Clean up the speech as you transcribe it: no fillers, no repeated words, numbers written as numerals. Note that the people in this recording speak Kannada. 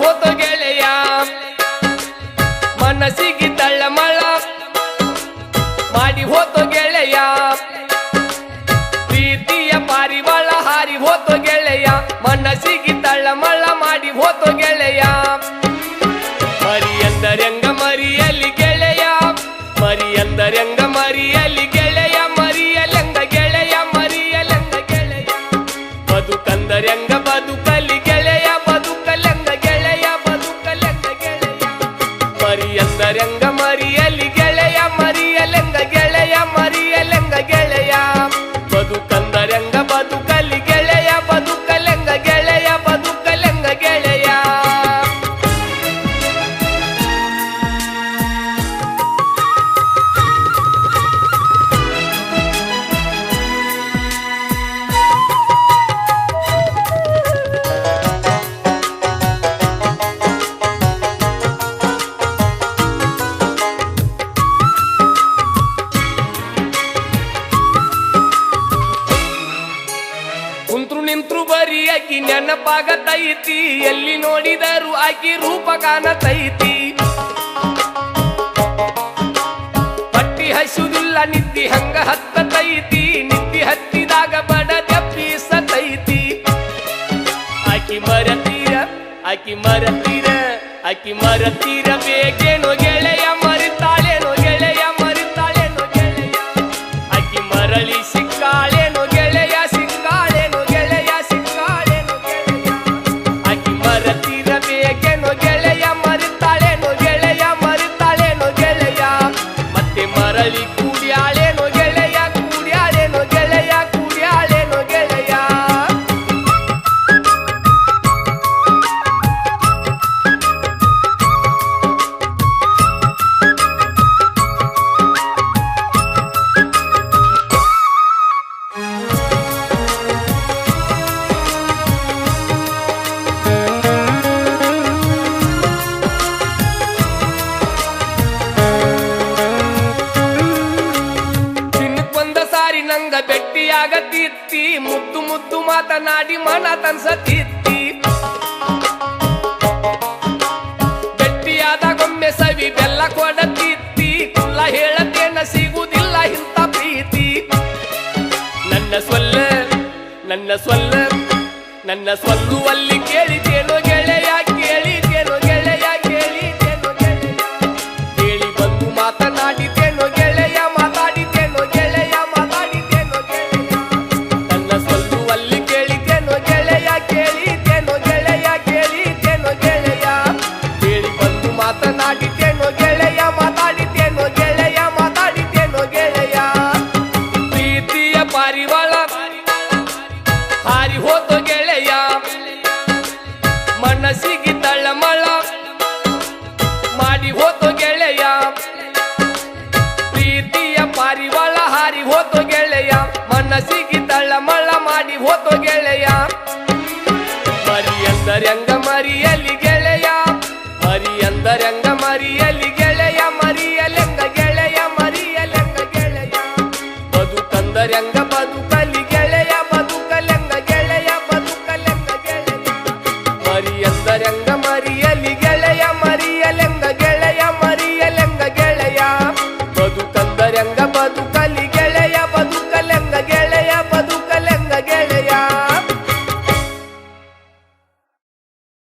ಹೋತು ಗೆಳೆಯ ಮನಸ್ಸಿಗೆ ತಳ್ಳಮಳ ಮಾಡಿ ಹೋತು ಗೆಳೆಯ ಪ್ರೀತಿಯ ಪಾರಿವಾಳ ಹಾರಿ ಹೋತು ಗೆಳೆಯ ಮನಸ್ಸಿಗೆ ತಳ್ಳಮಳ ಮಾಡಿ ಹೋತು ಗೆಳೆಯ ಮರಿ ಎಂದರೆಂಗ ಮರಿಯಲಿ ಗೆಳೆಯ ಮರಿ ಎಂದರೆಂಗ ಮರಿಯಲಿ ಗೆಳೆಯ ಮರಿಯಲೆಂಗ ಗೆಳೆಯ ಮರಿಯಲೆಂಗ ಗೆಳೆಯ ಬದುಕಂದರೆಂಗ ಬದುಕಲಿ ಗೆಳೆಯ ಬದುಕಲೆಂಗ ಗೆಳೆಯ ಬದುಕಲೆಂಗ ಗೆಳೆಯ ಮರಿ ಎಂದರೆಂಗ ಮರಿಯಲಿ ಗೆಳೆಯ ಮರಿಯಲೆಂಗ ಗೆಳೆಯ ಮರಿಯಲೆಂಗ ಗೆಳೆಯ ಬದುಕಂದರೆಂಗ ಬದುಕಲಿ ಗೆಳೆಯ ಬದುಕಲೆಂಗ ಗೆಳೆಯ ಬದುಕಲೆಂಗ ಗೆಳೆಯ ಕುಂತ್ರು ನಿಂತ್ರು ಬರೀ ಆಕಿ ನೆನಪಾಗತೈತಿ ಎಲ್ಲಿ ನೋಡಿದರು ಆಕಿ ರೂಪ ಕಾಣತೈತಿ ಪಟ್ಟಿ ಹಸುದಿಲ್ಲ ನಿತ್ತಿ ಹಂಗ ಹತ್ತತೈತಿ ನಿತ್ತಿ ಹತ್ತಿದಾಗ ಬಡ ತೆಪ್ಪಿಸತೈತಿ ಆಕಿ ಮರತೀರ ಆಕಿ ಮರತೀರ ಆಕಿ ಮರತೀರ ಬೇಕೇನೋ ಗೆಳೆಯ ಮರಿತಾಳೇನೋ ಗೆಳೆಯ ಮರಿತಾಳೇನೋ ಗೆಳೆಯ ಆಕಿ ಮರಳಿ ಸಿಕ್ಕಾಳೇನೋ ಗೆಳೆಯ ಸಿಕ್ಕಾಳೇನೋ ಗೆಳೆಯ ಸಿಕ್ಕಾಳೇನೋ ಗೆಳೆಯ ಆಕಿ ಮರತೀರ ಬೇಕೇನೋ ಗೆಳೆಯ ಮರಿತಾಳೇನೋ ಗೆಳೆಯ ಮರಿತಾಳೇನೋ ಗೆಳೆಯ ಮತ್ತೆ ಮರಳಿ ಕೂಡ್ಯಾಳೇನೋ ಗೆಳೆಯ ಕೂಡ್ಯಾಳೇನೋ ಗೆಳೆಯ ಕೂಡ್ಯಾಳೇನೋ ಗೆಳೆಯ ನಂಗ ಭೆಟ್ಟಿಯಾಗತಿತ್ತಿ ಮುದ್ದು ಮುದ್ದು ಮಾತನಾಡಿ ಮನ ತನ್ಸತಿತ್ತಿ ಭೆಟ್ಟಿಯಾದಾಗೊಮ್ಮೆ ಸವಿ ಬೆಲ್ಲ ಕೊಡತಿತ್ತಿ ಕುಲ್ಲ ಹೇಳತೇನ ಸಿಗುವುದಿಲ್ಲ ಇಂಥ ಪ್ರೀತಿ ನನ್ನ ಸೊಲ್ಲ ನನ್ನ ಸೊಲ್ಲ ನನ್ನ ಸೊಲ್ಲುವಲ್ಲಿ ಕೇಳಿತೇನೋ ಗೆಳೆಯ ಕೇಳಿತೇನೋ ಗೆಳೆಯ ಕೇಳಿತೇನೋ ಗೆಳೆಯ ಕೇಳಿ ಬಂದು ಮಾತನಾಡಿತೇನೋ ಗೆಳೆಯ ಮಾತಾಡಿತೇನೋ ಗೆಳೆಯ ಮಾತಾಡಿತೇನೋ ಗೆಳೆಯ ನನ್ನ ಸೊಲ್ಲುವಲ್ಲಿ ಕೇಳಿತೇನೋ ಗೆಳೆಯ ಕೇಳಿತೇನೋ ಗೆಳೆಯ ಕೇಳಿತೇನೋ ಗೆಳೆಯ ಕೇಳಿ ಬಂದು ಮಾತನಾಡಿತೇನೋ ಗೆಳೆಯ ಮಾತಾಡಿತೇನೋ ಗೆಳೆಯ ಮಾತಾಡಿತೇನೋ ಗೆಳೆಯ ಪ್ರೀತಿಯ ಪಾರಿವಾಳ ಹಾರಿ ಹೋತು ಗೆಳೆಯ ಮನಸ್ಸಿಗೆ ತಳ್ಳಮಳ ಮಾಡಿ ಹೋತು ಗೆಳೆಯ ಪ್ರೀತಿಯ ಪಾರಿವಾಳ ಹಾರಿ ಹೋತು ಗೆಳೆಯ ಮನಸ್ಸಿಗೆ ತಳ್ಳಮಳ ಮಾಡಿ ಹೋತು ಗೆಳೆಯ ಮರಿ ಎಂದರೆಂಗ ಮರಿಯಲಿ ಗೆಳೆಯ ಮರಿ ಎಂದರೆಂಗ ಮರಿಯಲಿ ಗೆಳೆಯ ಮರಿಯಲೆಂಗ ಗೆಳೆಯ ಮರಿಯಲೆಂಗ ಗೆಳೆಯ ಬದುಕಂದರೆಂಗ ಬದುಕಲಿ ಗೆಳೆಯ ಬದುಕಲೆಂಗ ಗೆಳೆಯ ಬದುಕಲೆಂಗ ಗೆಳೆಯ ಮರಿ ಎಂದರೆಂಗ ಮರಿಯಲಿ ಗೆಳೆಯ